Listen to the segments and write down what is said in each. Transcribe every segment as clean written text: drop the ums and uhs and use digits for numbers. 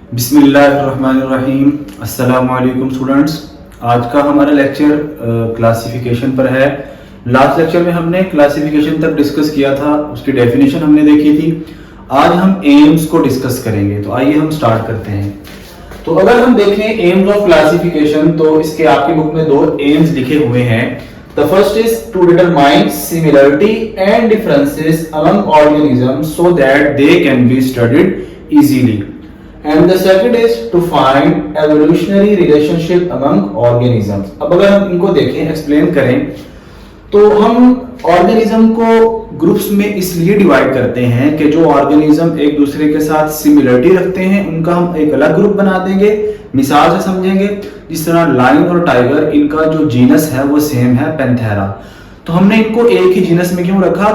बिस्मिल्लाहिर्रहमानिर्रहीम। अस्सलाम वालेकुम स्टूडेंट्स। आज का हमारा लेक्चर क्लासिफिकेशन पर है। लास्ट लेक्चर में हमने क्लासिफिकेशन तक डिस्कस किया था, उसकी डेफिनेशन हमने देखी थी। आज हम एम्स को डिस्कस करेंगे, तो आइए हम स्टार्ट करते हैं। तो अगर हम देखें एम्स ऑफ क्लासिफिकेशन, तो इसके आपकी बुक में दो एम्स लिखे हुए हैं। The first is to determine similarity and differences among organisms so that they can be studied easily, and the second is to find evolutionary relationship among organisms। अब अगर हम इनको देखें, एक्सप्लेन करें, तो हम ऑर्गेनिज्म को ग्रुप्स में इसलिए डिवाइड करते हैं कि जो ऑर्गेनिज्म एक दूसरे के साथ सिमिलरिटी रखते हैं उनका हम एक अलग ग्रुप बना देंगे। मिसाल से समझेंगे, जिस तरह लायन और टाइगर, इनका जो जीनस है वो सेम है, पैंथेरा। तो हमने इनको एक ही जीनस में क्यों रखा?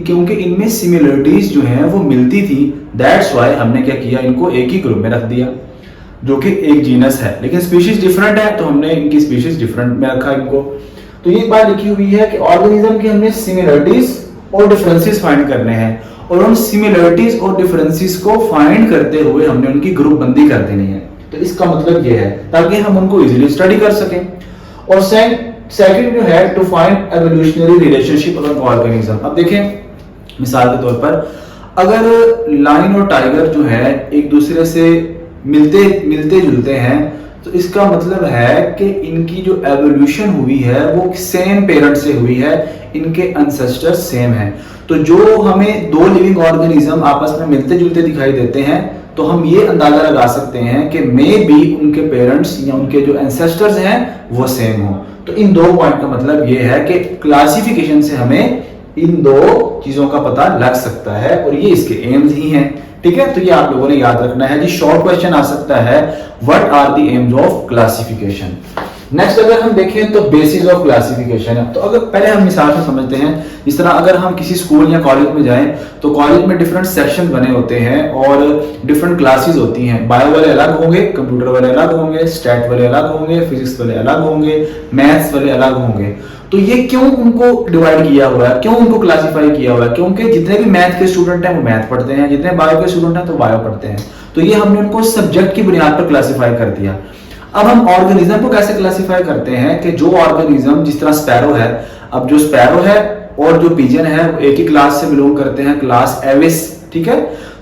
क्योंकि इनमें सिमिलरिटीज जो हैं वो मिलती थी। दैट्स व्हाई हमने क्या किया, इनको एक ही ग्रुप में रख दिया, जो कि एक जीनस है, लेकिन स्पीशीज डिफरेंट है, तो हमने इनकी स्पीशीज डिफरेंट में रखा इनको। तो ये बात लिखी हुई है कि ऑर्गेनिज्म की हमने सिमिलरिटीज और डिफरेंसेस फाइंड करने हैं, और उन सिमिलरिटीज और डिफरेंसेस को फाइंड करते हुए हमने उनकी ग्रुप बंदी कर देनी है। तो इसका मतलब ये है ताकि हम उनको इजीली स्टडी कर सकें। और सेकंड जो है to find evolutionary relationship among organism. अब देखें, मिसाल के तौर पर अगर लायन और टाइगर जो है एक दूसरे से मिलते जुलते हैं, तो इसका मतलब है कि इनकी जो एवोल्यूशन हुई है वो सेम पेरेंट से हुई है, इनके एंसेस्टर्स सेम हैं। तो जो हमें दो लिविंग ऑर्गेनिज्म आपस में मिलते जुलते दिखाई देते हैं, तो हम ये अंदाजा लगा सकते हैं कि मे बी उनके पेरेंट्स या उनके जो एंसेस्टर्स हैं वो सेम हो। तो इन दो पॉइंट का मतलब ये है कि क्लासिफिकेशन से हमें इन दो चीजों का पता लग सकता है, और ये इसके एम्स ही हैं। ठीक है, तो ये आप लोगों ने याद रखना है जी। शॉर्ट क्वेश्चन आ सकता है, what are the aims of classification. Next अगर हम देखें तो बेसिस ऑफ क्लासिफिकेशन है। तो अगर पहले हम मिसाल से समझते हैं, इस तरह अगर हम किसी स्कूल या कॉलेज में जाएं, तो कॉलेज में डिफरेंट सेक्शन बने होते हैं और डिफरेंट क्लासेस होती हैं। बायो वाले अलग होंगे, कंप्यूटर वाले अलग होंगे, स्टैट वाले अलग होंगे, फिजिक्स वाले अलग होंगे, मैथ्स वाले अलग होंगे। तो ये क्यों उनको डिवाइड किया हुआ है, क्यों उनको क्लासिफाई किया हुआ है? क्योंकि जितने भी मैथ के स्टूडेंट हैं वो मैथ पढ़ते हैं, जितने बायो के स्टूडेंट हैं तो बायो पढ़ते हैं। तो ये हमने उनको सब्जेक्ट की बुनियाद पर क्लासिफाई कर दिया। अब हम ऑर्गेनिज्म को कैसे क्लासिफाई करते हैं कि जो ऑर्गेनिज्म, जिस तरह स्पैरो है, अब जो स्पैरो है और जो पिजन है वो एक ही क्लास से बिलोंग करते हैं, क्लास एविस। ठीक है,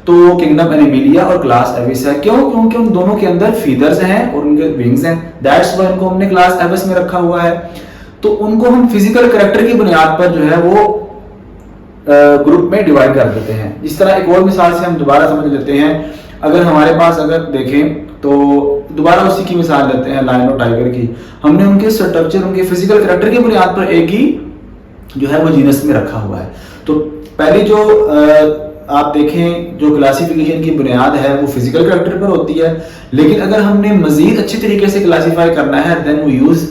तो किंगडम एनिमिलिया और क्लास एविस है। क्यों? क्योंकि उन दोनों के अंदर फीदर्स हैं और उनके विंग्स हैं। दैट्स व्हाई उनको हमने क्लास एविस में रखा हुआ है। तो उनको हम फिजिकल कैरेक्टर की बुनियाद पर जो है वो ग्रुप में डिवाइड कर देते हैं। इस तरह एक और मिसाल से हम दोबारा समझ लेते हैं। अगर हमारे पास अगर देखें तो दोबारा उसी की मिसाल लेते हैं, लायन और टाइगर की। हमने उनके स्ट्रक्चर, उनके फिजिकल कैरेक्टर की बुनियाद पर एक ही जो है वो जीनस में रखा हुआ है। तो पहली जो आप देखें, जो क्लासिफिकेशन की बुनियाद है वो फिजिकल कैरेक्टर पर होती है, लेकिन अगर हमने मजीद अच्छी तरीके से क्लासिफाई करना है देन वी यूज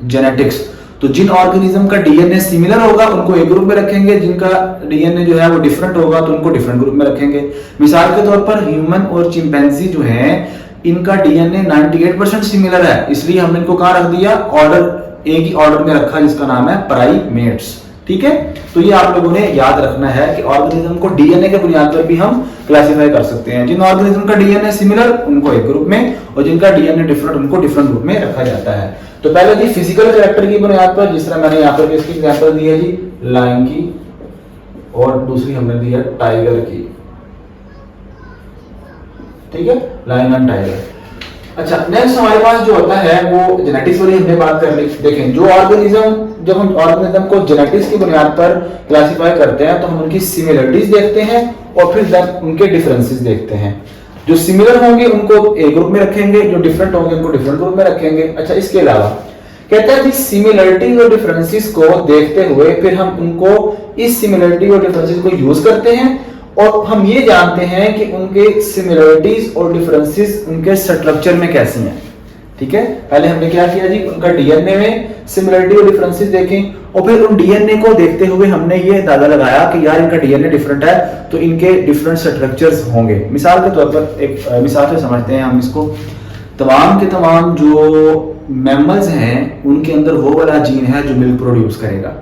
जेनेटिक्स। तो जिन ऑर्गेनिज्म का डीएनए सिमिलर होगा उनको एक ग्रुप में रखेंगे, जिनका डीएनए जो है वो डिफरेंट होगा तो उनको डिफरेंट ग्रुप में रखेंगे। मिसाल के तौर पर ह्यूमन और चिंपैंजी जो है, इनका डीएनए 98% सिमिलर है, इसलिए हमने इनको कहां रख दिया, ऑर्डर, एक ही ऑर्डर में रखा जिसका नाम है प्राइमेट्स। ठीक है, तो ये आप लोगों ने याद रखना है कि ऑर्गेनिज्म को डीएनए के बुनियाद पर भी हम क्लासिफाई कर सकते हैं। जिन ऑर्गेनिज्म का डीएनए सिमिलर उनको एक ग्रुप में, और जिनका डीएनए डिफरेंट उनको डिफरेंट ग्रुप में रखा जाता है। तो पहले जी फिजिकल कैरेक्टर की बुनियाद पर, जिस तरह मैंने यहाँ पर इसकी एग्जांपल दी है जी लायन की, और दूसरी हमने दी है टाइगर की। ठीक है, लायन एंड टाइगर। अच्छा, नेक्स्ट हमारे पास जो होता है वो जेनेटिक्स वाली हमने बात कर ली। देखें, जो ऑर्गेनिज्म, जब हम ऑर्गेनिज्म को जेनेटिक्स की बुनियाद पर क्लासिफाई करते हैं तो हम उनकी सिमिलरिटीज देखते हैं और फिर उनके डिफरेंसेस देखते हैं। जो सिमिलर होंगे उनको एक ग्रुप में रखेंगे, जो डिफरेंट होंगे उनको डिफरेंट ग्रुप में रखेंगे। अच्छा, इसके अलावा कहता है कि सिमिलरिटीज और डिफरेंसेस को देखते हुए फिर हम उनको, इस सिमिलरिटी और डिफरेंसेस को यूज करते हैं, और हम ये जानते हैं कि उनके सिमिलरिटीज और डिफरेंसेस उनके स्ट्रक्चर में कैसी हैं। ठीक है, पहले हमने क्या किया जी, उनका डीएनए में सिमिलरिटी और डिफरेंसेस देखें, और फिर उन डीएनए को देखते हुए हमने ये अंदाजा लगाया कि यार इनका डीएनए डिफरेंट है तो इनके डिफरेंट स्ट्रक्चर्स होंगे। मिसाल के तौर पर एक मिसाल से समझते हैं हम इसको। तमाम के तमाम जो मैमल्स हैं उनके अंदर वो वाला जीन है जो मिल्क प्रोड्यूस करेगा।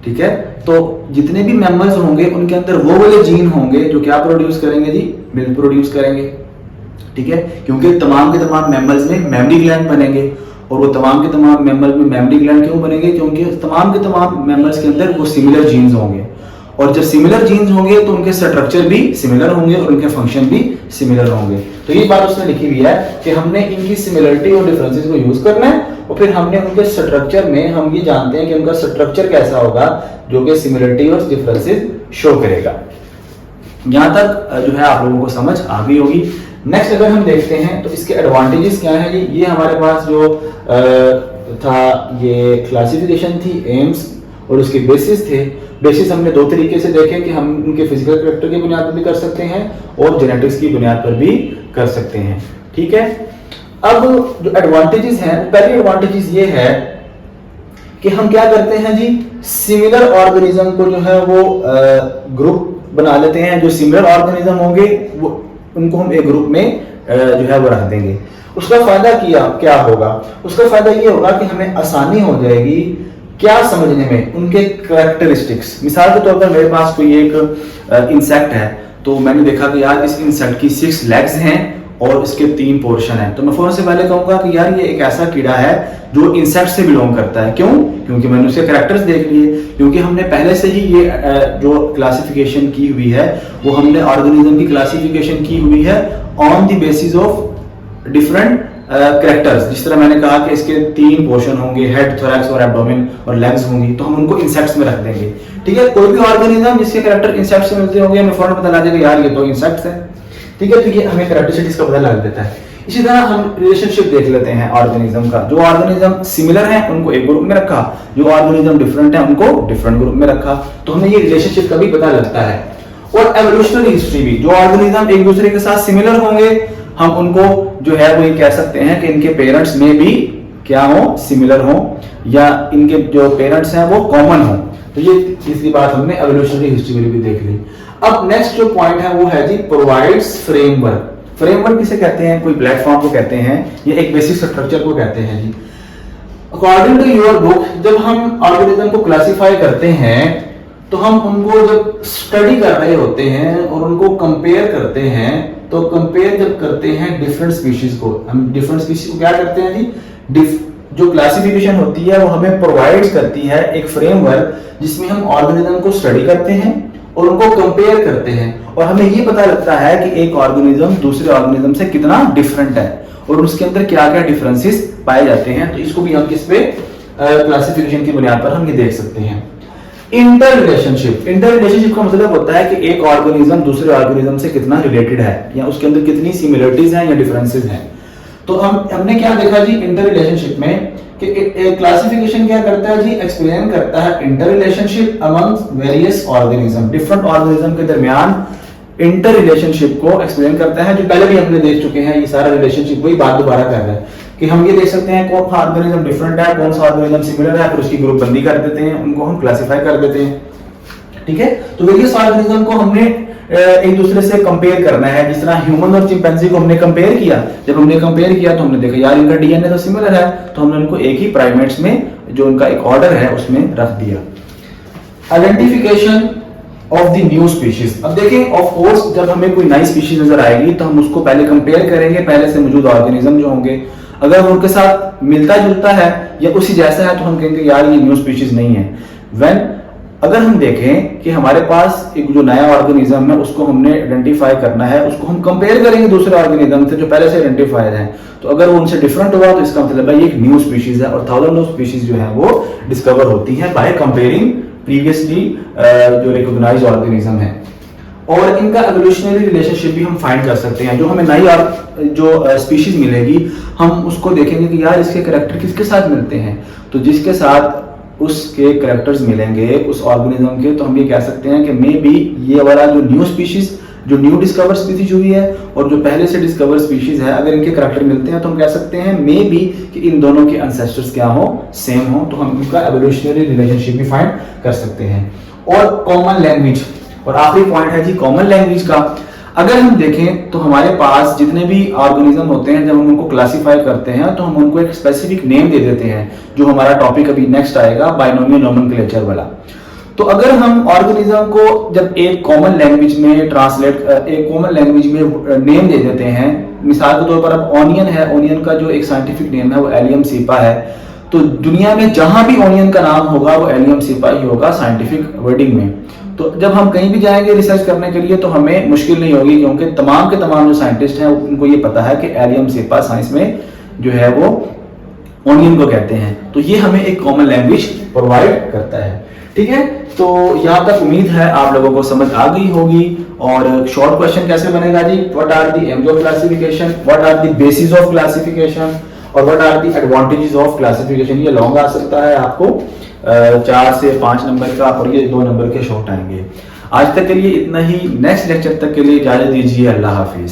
ठीक है, तो जितने भी मैमल्स होंगे उनके अंदर वो वाले जीन होंगे जो क्या प्रोड्यूस करेंगे जी, मिल्क प्रोड्यूस करेंगे। ठीक है, क्योंकि तमाम के तमाम मैमल्स में मेमरी ग्लैंड बनेंगे, और वो तमाम के तमाम मैमल में मेमरी ग्लैंड क्यों बनेंगे, क्योंकि तमाम के तमाम मैमल्स के अंदर वो सिमिलर जीन्स होंगे, और जब सिमिलर जीन्स होंगे तो उनके स्ट्रक्चर भी सिमिलर होंगे और उनके फंक्शन भी सिमिलर होंगे। तो ये बात उसने लिखी हुई है कि हमने इनकी सिमिलरिटी और डिफरेंसेस को यूज करना है, और फिर हमने उनके स्ट्रक्चर में हम ये जानते हैं कि उनका स्ट्रक्चर कैसा होगा जो कि सिमिलरिटी और डिफरेंसेस शो करेगा। यहां तक जो है आप लोगों को समझ आ गई होगी। नेक्स्ट अगर हम देखते हैं तो इसके एडवांटेजेस क्या है, ये हमारे पास जो था ये क्लासिफिकेशन थी, एम्स और उसके बेसिस थे। बेसिस हमने दो तरीके से देखे कि हम उनके फिजिकल कैरेक्टर की बुनियाद पर भी कर सकते हैं और जेनेटिक्स की बुनियाद पर भी कर सकते हैं। ठीक है, अब जो एडवांटेजेस हैं, पहली एडवांटेजेस ये है कि हम क्या करते हैं जी, सिमिलर ऑर्गेनिज्म को जो है वो ग्रुप बना लेते हैं। जो सिमिलर ऑर्गेनिज्म होंगे वो उनको हम एक ग्रुप में जो है वो रख देंगे। उसका फायदा क्या होगा, उसका फायदा ये होगा कि हमें आसानी हो जाएगी क्या समझने में, उनके कैरेक्टरिस्टिक्स। मिसाल के तौर पर मेरे पास कोई एक इंसेक्ट है, तो मैंने देखा कि यार इस इंसेक्ट की 6 लेग्स हैं और इसके 3 पोर्शन हैं, तो मैं फौरन से पहले कहूंगा कि यार ये एक ऐसा कीड़ा है जो इंसेक्ट से बिलोंग करता है। क्यों? क्योंकि मैंने उसके कैरेक्टर्स देख लिए, क्योंकि हमने पहले से ही ये जो क्लासिफिकेशन की हुई है वो हमने ऑर्गेनिज्म की क्लासिफिकेशन की हुई है on the basis of different characters. जिस तरह मैंने कहा कि इसके 3 पोर्शन होंगे, हेड, थोरैक्स और एब्डोमेन और लेग्स होंगी, तो हम उनको इंसेक्ट्स में रख देंगे। ठीक है, कोई भी ऑर्गेनिज्म जिसके कैरेक्टर इंसेक्ट से मिलते होंगे हमें फौरन पता लग जाएगा यार ये तो इंसेक्ट्स है। ठीक है, तो ये हमें कैरेक्टरिस्टिक्स का पता लग देता है। इसी तरह हम रिलेशनशिप देख लेते हैं ऑर्गेनिज्म का। जो ऑर्गेनिज्म सिमिलर है उनको एक ग्रुप में रखा, जो ऑर्गेनिज्म डिफरेंट है उनको डिफरेंट ग्रुप में रखा, तो हमें ये रिलेशनशिप का भी पता लगता है। और एवोल्यूशनरी हिस्ट्री भी, जो ऑर्गेनिज्म एक दूसरे के साथ सिमिलर होंगे हम उनको जो है वो ये कह सकते हैं कि इनके पेरेंट्स में भी क्या हो, सिमिलर हो, या इनके जो पेरेंट्स हैं वो कॉमन हो। तो ये तीसरी बात हमने एवोल्यूशनरी हिस्ट्री में भी देख ली। अब नेक्स्ट जो पॉइंट है वो है जी प्रोवाइड्स फ्रेमवर्क। फ्रेमवर्क किसे कहते हैं? कोई प्लेटफॉर्म को कहते हैं, ये एक बेसिक स्ट्रक्चर को कहते हैं जी। अकॉर्डिंग टू योर बुक, जब हम ऑर्गेनिज्म को क्लासिफाई करते हैं तो हम उनको जब स्टडी कर रहे होते हैं और उनको कंपेयर करते हैं, तो कंपेयर जब करते हैं डिफरेंट स्पीशीज को, हम डिफरेंट स्पीशीज को क्या करते हैं जी, जो क्लासिफिकेशन होती है वो हमें प्रोवाइड करती है एक फ्रेमवर्क जिसमें हम ऑर्गेनिज्म को स्टडी करते हैं और उनको कंपेयर करते हैं, और हमें ये पता लगता है कि एक ऑर्गेनिज्म दूसरे ऑर्गेनिज्म से कितना डिफरेंट है और उसके अंदर क्या क्या डिफरेंसेस पाए जाते हैं। तो इसको भी हम किस पे क्लासिफिकेशन की बुनियाद पर हम ये देख सकते हैं। इंटर रिलेशनशिप का मतलब होता है कि एक ऑर्गेनिज्म दूसरे ऑर्गेनिज्म से कितना रिलेटेड है या उसके अंदर कितनी सिमिलरिटीज हैं या डिफरेंसेस हैं। तो हमने क्या देखा जी इंटर रिलेशनशिप में कि क्लासिफिकेशन क्या करता है जी, एक्सप्लेन करता है inter relationship among various organism, different organism के दरमियान इंटर रिलेशनशिप को एक्सप्लेन करता है, जो पहले भी हमने देख चुके हैं। ये सारा रिलेशनशिप वही बात दोबारा कर रहा है कि हम ये देख सकते हैं कौन सा ऑर्गेनिज्म डिफरेंट है, कौन सा ऑर्गेनिज्म सिमिलर है, फिर उसकी ग्रुप बंदी कर देते हैं, उनको हम क्लासिफाई कर देते हैं। ठीक है, तो वेरियस ऑर्गेनिज्म को हमने एक दूसरे से कंपेयर करना है। जिस तरह ह्यूमन और चिंपैंजी को हमने कंपेयर किया, जब हमने कंपेयर किया तो हमने देखा यार इनका डीएनए तो सिमिलर है, तो हमने उनको एक ही प्राइमेट्स में जो उनका एक ऑर्डर है उसमें रख दिया। Identification of the new species. अब देखें, ऑफ कोर्स जब हमें कोई नई स्पीशीज नजर आएगी तो हम उसको पहले कंपेयर करेंगे पहले से मौजूद ऑर्गेनिज्म जो होंगे। अगर वो उनके साथ मिलता जुलता है या उसी जैसा है तो हम कहेंगे यार ये न्यू स्पीशीज नहीं है। व्हेन अगर हम देखें कि हमारे पास एक जो नया ऑर्गेनिज्म है उसको हमने आइडेंटिफाई करना है, उसको हम कंपेयर करेंगे दूसरे ऑर्गेनिज्म से जो पहले से आइडेंटिफाइड है, तो अगर वो उनसे डिफरेंट हुआ तो इसका मतलब है ये एक न्यू स्पीशीज है। और थाउजेंड ऑफ स्पीशीज जो है वो डिस्कवर होती है बाय कंपेयरिंग प्रीवियसली जो रिकॉग्नाइज्ड ऑर्गेनिज्म है। और इनका एवोल्यूशनरी रिलेशनशिप भी हम फाइंड कर सकते हैं। जो हमें नई और जो स्पीशीज मिलेगी हम उसको देखेंगे कि यार इसके कैरेक्टर किसके साथ मिलते हैं, तो जिसके साथ उसके कैरेक्टर्स मिलेंगे उस ऑर्गेनिज्म के, तो हम ये कह सकते हैं कि मे बी ये वाला जो न्यू स्पीशीज, जो न्यू डिस्कवर स्पीशीज हुई है और जो पहले से डिस्कवर स्पीशीज है, अगर इनके कैरेक्टर मिलते हैं तो हम कह सकते हैं मे बी कि इन दोनों के एंसेस्टर्स क्या हो, सेम हो, तो हम इनका एवोल्यूशनरी रिलेशनशिप भी फाइंड कर सकते हैं। और कॉमन लैंग्वेज, और आखिरी पॉइंट है जी कॉमन लैंग्वेज का। अगर हम देखें तो हमारे पास जितने भी ऑर्गेनिज्म होते हैं जब हम उनको क्लासिफाई करते हैं तो हम उनको एक स्पेसिफिक नेम दे देते हैं, जो हमारा टॉपिक अभी नेक्स्ट आएगा बाइनोमियल नोमेनक्लेचर वाला। तो अगर हम ऑर्गेनिज्म को जब एक कॉमन लैंग्वेज में एक कॉमन लैंग्वेज में नेम दे देते हैं, मिसाल के तौर पर अब ऑनियन है, ऑनियन का जो एक साइंटिफिक नेम है वो एलियम सीपा है, तो दुनिया में जहां भी ऑनियन का नाम होगा वो एलियम सीपा ही होगा साइंटिफिक वर्डिंग में। तो जब हम कहीं भी जाएंगे रिसर्च करने के लिए तो हमें मुश्किल नहीं होगी, क्योंकि तमाम के तमाम जो साइंटिस्ट हैं उनको ये पता है कि एलियम सीपा साइंस में जो है वो ऑनियन को कहते हैं। तो ये हमें एक कॉमन लैंग्वेज प्रोवाइड करता है। ठीक है, तो यहाँ तक उम्मीद है आप लोगों को समझ आ गई होगी। और शॉर्ट क्वेश्चन कैसे बनेगा जी, what are the aims of classification, what are the basis of classification और what are the advantages of classification. ये लॉन्ग आ सकता है आपको 4 से 5 नंबर का, और ये 2 नंबर के शॉर्ट आएंगे। आज तक के लिए इतना ही। नेक्स्ट लेक्चर तक के लिए इजाजत दीजिए। अल्लाह हाफिज।